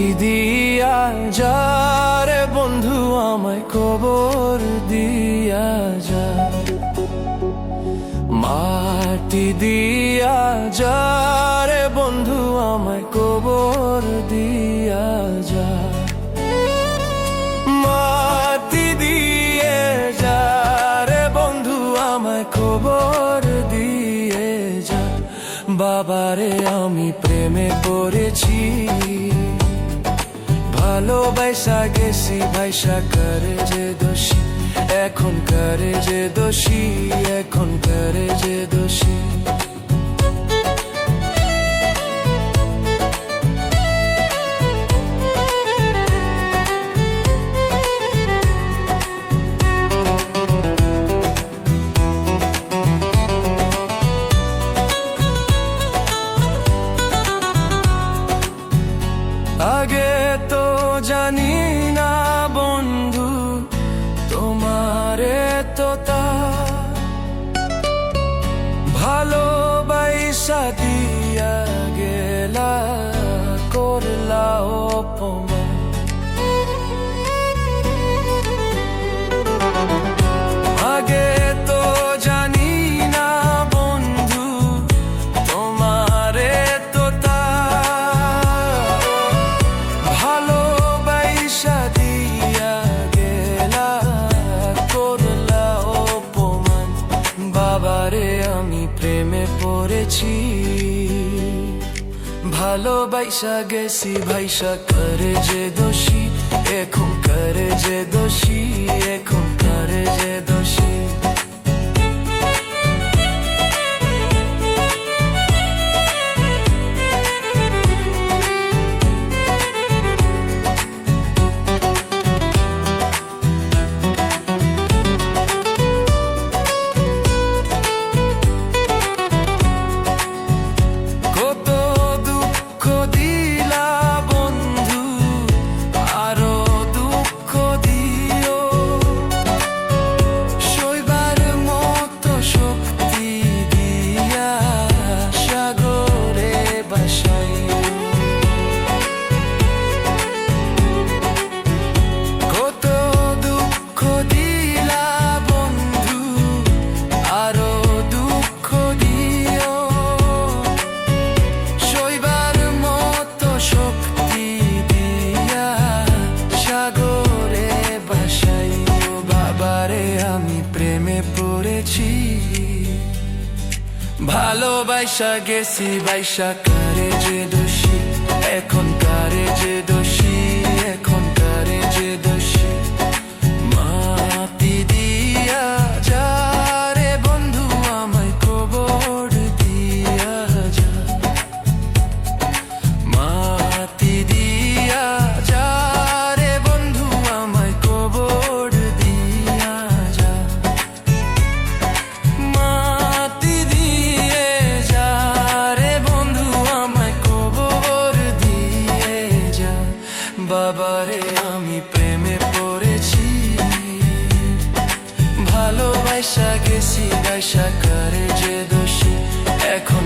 মাটি দিয়া যা রে বন্ধু আমায় কবর দিয়া যা, মাটি দিয়া যা রে বন্ধু আমায় কবর দিয়া যা, মাটি দিয়ে যা রে বন্ধু আমায় কবর দিয়ে যা। বাবারে আমি প্রেমে পড়েছি, ভালোবাসা গেছি ভাইসা করে যে দোষী, এখন করে যে দোষী, এখন করে যে দোষী। আগে তো জানি না বন্ধু তোমারে তো তা ভালোবাসা দিয়া গেলা, করলা অপমান। আগে তো জানি না বন্ধু তোমারে তো তা ভালোবাসা দিয়া গেলা, করলা অপমান। বাবারে আমি প্রেমে পড়েছি, ভালোবাসা গেছি ভাইসা করে যে দোষী, এখন করে যে দোষী, এখন করে যে দোষী। ভালোবাসা গেছি বাইসা করে যে দোষী, এখন করে যে দোষী, এখন করে যে দোষী। মাটি দিয়া যা রে বন্ধু আমায় কবর দিয়া যা, মাটি দিয়া যা রে বন্ধু আমায় কবর দিয়া যা, মাটি দিয়ে যা রে বন্ধু আমায় কবর দিয়ে যা। বাবারে আমি প্রেমে পড়েছি, ভালোবাসা গেছি ভাইসা করে যে দোষী, এখন